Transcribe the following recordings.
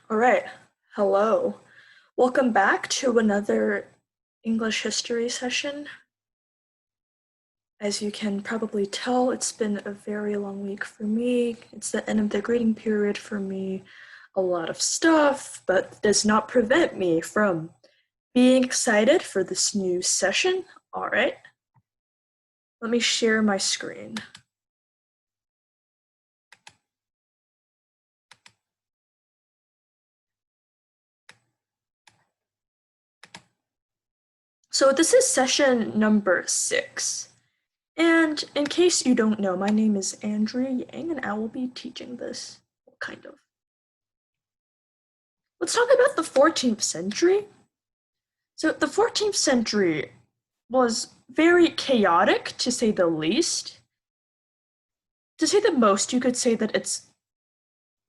All right. Hello. Welcome back to another English history session. As you can probably tell, it's been a very long week for me. It's the end of the grading period for me. A lot of stuff, but does not prevent me from being excited for this new session. All right. Let me share my screen. So this is session number 6. And in case you don't know, my name is Andrea Yang, and I will be teaching this, kind of. Let's talk about the 14th century. So the 14th century was very chaotic, to say the least. To say the most, you could say that it's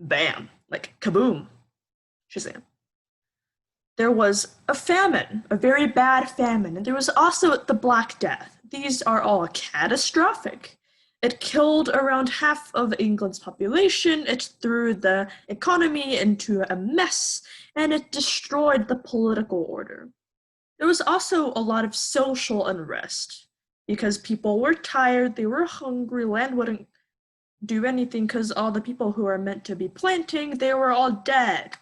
bam, like kaboom, Shazam. There was a famine, a very bad famine, and there was also the Black Death. These are all catastrophic. It killed around half of England's population, it threw the economy into a mess, and it destroyed the political order. There was also a lot of social unrest because people were tired, they were hungry, land wouldn't do anything because all the people who are meant to be planting, they were all dead.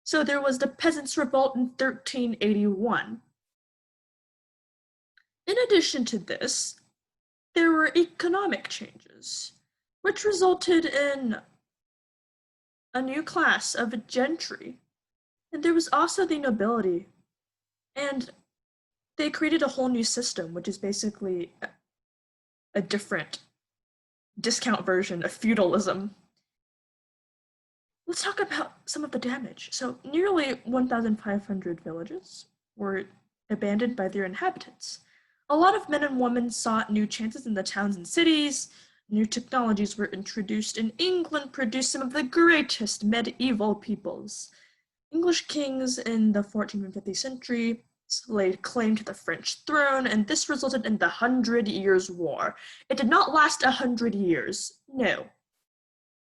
So there was the Peasants Revolt in 1381. In addition to this, there were economic changes, which resulted in a new class of gentry. And there was also the nobility. And they created a whole new system, which is basically a different discount version of feudalism. Let's talk about some of the damage. So nearly 1,500 villages were abandoned by their inhabitants. A lot of men and women sought new chances in the towns and cities. New technologies were introduced, and England produced some of the greatest medieval peoples. English kings in the 14th and 15th century laid claim to the French throne, and this resulted in the 100 Years' War. It did not last 100 years, no.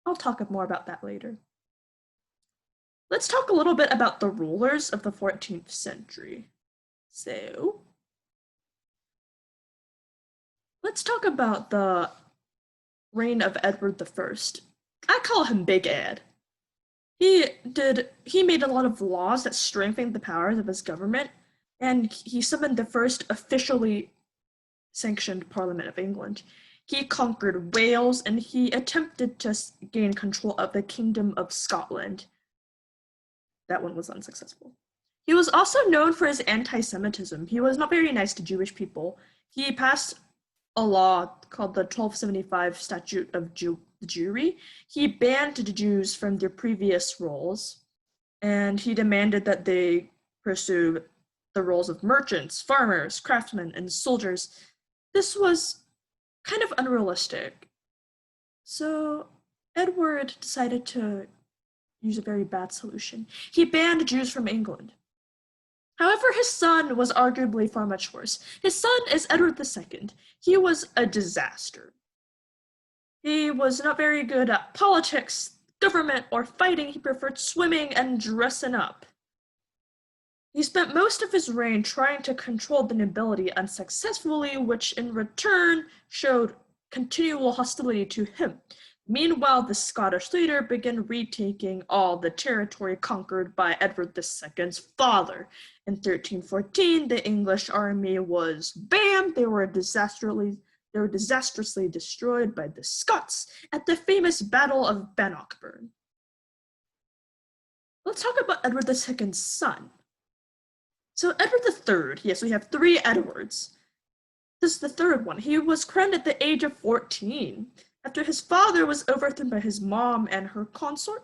I'll talk more about that later. Let's talk a little bit about the rulers of the 14th century. So, let's talk about the reign of Edward I. I call him Big Ed. He made a lot of laws that strengthened the powers of his government, and he summoned the first officially sanctioned Parliament of England. He conquered Wales, and he attempted to gain control of the Kingdom of Scotland. That one was unsuccessful. He was also known for his anti-Semitism. He was not very nice to Jewish people. He passed a law called the 1275 Statute of Jewry. He banned the Jews from their previous roles, and he demanded that they pursue the roles of merchants, farmers, craftsmen, and soldiers. This was kind of unrealistic. So Edward decided to use a very bad solution. He banned Jews from England. However, his son was arguably far much worse. His son is Edward II. He was a disaster. He was not very good at politics, government, or fighting. He preferred swimming and dressing up. He spent most of his reign trying to control the nobility unsuccessfully, which in return showed continual hostility to him. Meanwhile, the Scottish leader began retaking all the territory conquered by Edward II's father. In 1314, the English army was bam! They were disastrously destroyed by the Scots at the famous Battle of Bannockburn. Let's talk about Edward II's son. So Edward III, yes, we have 3 Edwards. This is the third one. He was crowned at the age of 14. After his father was overthrown by his mom and her consort,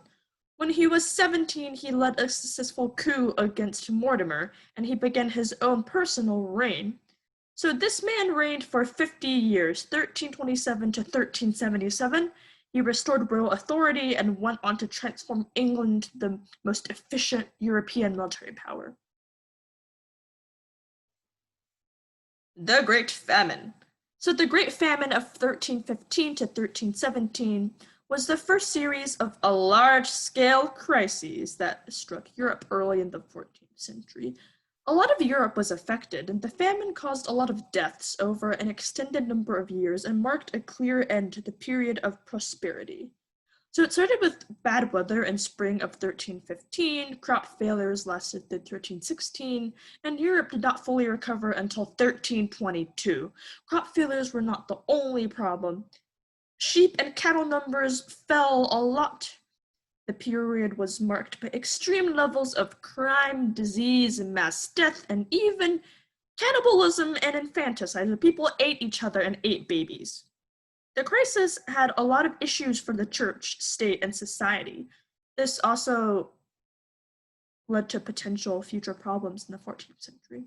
when he was 17, he led a successful coup against Mortimer, and he began his own personal reign. So this man reigned for 50 years, 1327 to 1377. He restored royal authority and went on to transform England into the most efficient European military power. The Great Famine. So the Great Famine of 1315 to 1317 was the first series of a large-scale crises that struck Europe early in the 14th century. A lot of Europe was affected, and the famine caused a lot of deaths over an extended number of years and marked a clear end to the period of prosperity. So it started with bad weather in spring of 1315, crop failures lasted through 1316, and Europe did not fully recover until 1322. Crop failures were not the only problem. Sheep and cattle numbers fell a lot. The period was marked by extreme levels of crime, disease, and mass death, and even cannibalism and infanticide. People ate each other and ate babies. The crisis had a lot of issues for the church, state, and society. This also led to potential future problems in the 14th century.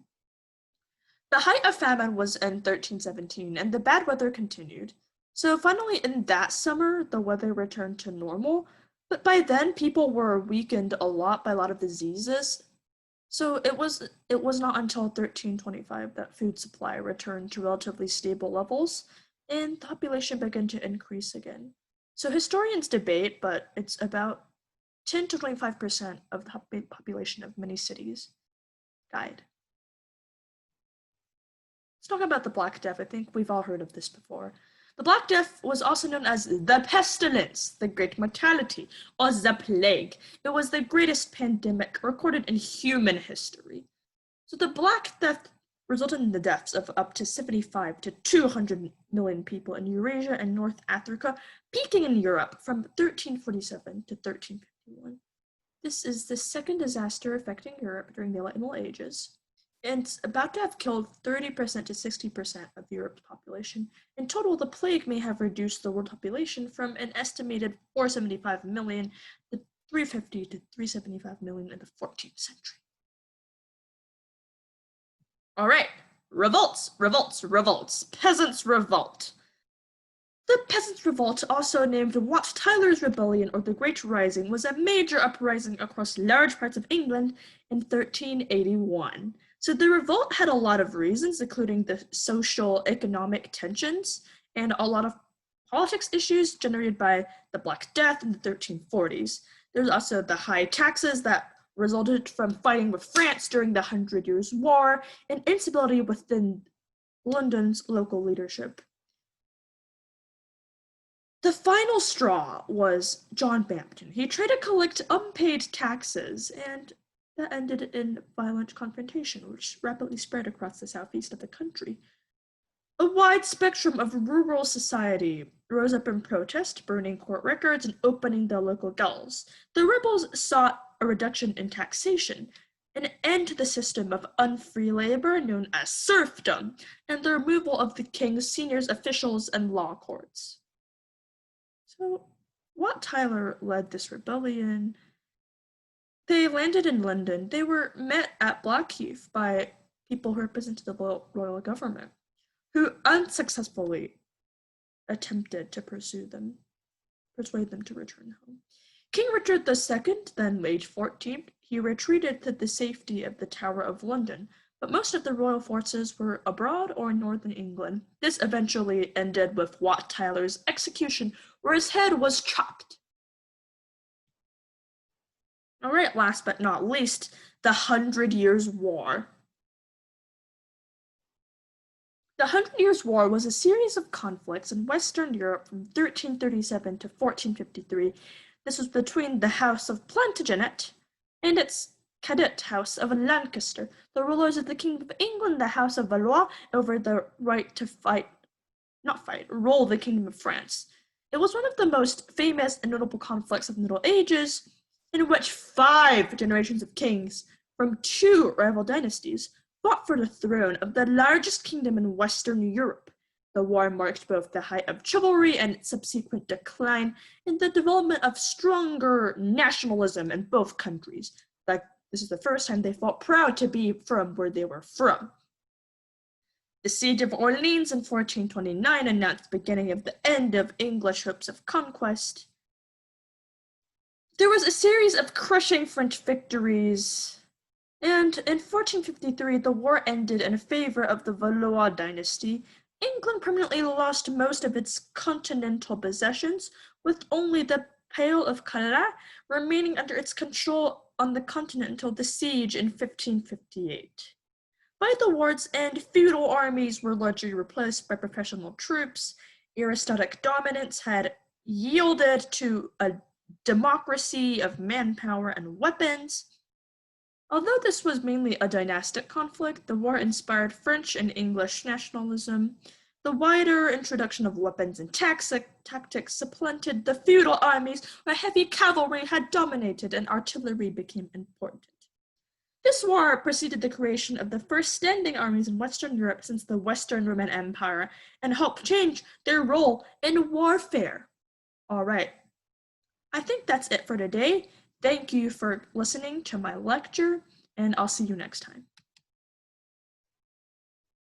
The height of famine was in 1317, and the bad weather continued. So finally, in that summer, the weather returned to normal, but by then, people were weakened a lot by a lot of diseases. So it was not until 1325 that food supply returned to relatively stable levels, and the population began to increase again. So historians debate, but it's about 10 to 25% of the population of many cities died. Let's talk about the Black Death. I think we've all heard of this before. The Black Death was also known as the pestilence, the great mortality, or the plague. It was the greatest pandemic recorded in human history. So the Black Death resulted in the deaths of up to 75 to 200 million people in Eurasia and North Africa, peaking in Europe from 1347 to 1351. This is the second disaster affecting Europe during the Middle Ages, and it's about to have killed 30% to 60% of Europe's population. In total, the plague may have reduced the world population from an estimated 475 million to 350 to 375 million in the 14th century. All right, revolts. Peasants Revolt. The Peasants Revolt, also named Wat Tyler's Rebellion or the Great Rising, was a major uprising across large parts of England in 1381. So the revolt had a lot of reasons, including the social, economic tensions, and a lot of politics issues generated by the Black Death in the 1340s. There's also the high taxes that resulted from fighting with France during the 100 Years' War, and instability within London's local leadership. The final straw was John Bampton. He tried to collect unpaid taxes, and that ended in violent confrontation, which rapidly spread across the southeast of the country. A wide spectrum of rural society rose up in protest, burning court records and opening their local guilds. The rebels sought a reduction in taxation, an end to the system of unfree labor known as serfdom, and the removal of the king's senior officials and law courts. So, Wat Tyler led this rebellion. They landed in London. They were met at Blackheath by people who represented the royal government, who unsuccessfully attempted to persuade them to return home. King Richard II, then age 14th, he retreated to the safety of the Tower of London, but most of the royal forces were abroad or in northern England. This eventually ended with Wat Tyler's execution, where his head was chopped. All right, last but not least, the 100 Years' War. The 100 Years' War was a series of conflicts in Western Europe from 1337 to 1453. This was between the House of Plantagenet and its cadet house of Lancaster, the rulers of the Kingdom of England, the House of Valois, over the right to rule the Kingdom of France. It was one of the most famous and notable conflicts of the Middle Ages, in which 5 generations of kings from 2 rival dynasties fought for the throne of the largest kingdom in Western Europe. The war marked both the height of chivalry and its subsequent decline in the development of stronger nationalism in both countries. This is the first time they felt proud to be from where they were from. The Siege of Orleans in 1429 announced the beginning of the end of English hopes of conquest. There was a series of crushing French victories, and in 1453 the war ended in favor of the Valois dynasty. England permanently lost most of its continental possessions, with only the Pale of Carrera remaining under its control on the continent until the siege in 1558. By the war's end, feudal armies were largely replaced by professional troops. Aristocratic dominance had yielded to a democracy of manpower and weapons. Although this was mainly a dynastic conflict, the war inspired French and English nationalism. The wider introduction of weapons and tactics supplanted the feudal armies where heavy cavalry had dominated and artillery became important. This war preceded the creation of the first standing armies in Western Europe since the Western Roman Empire and helped change their role in warfare. All right, I think that's it for today. Thank you for listening to my lecture, and I'll see you next time.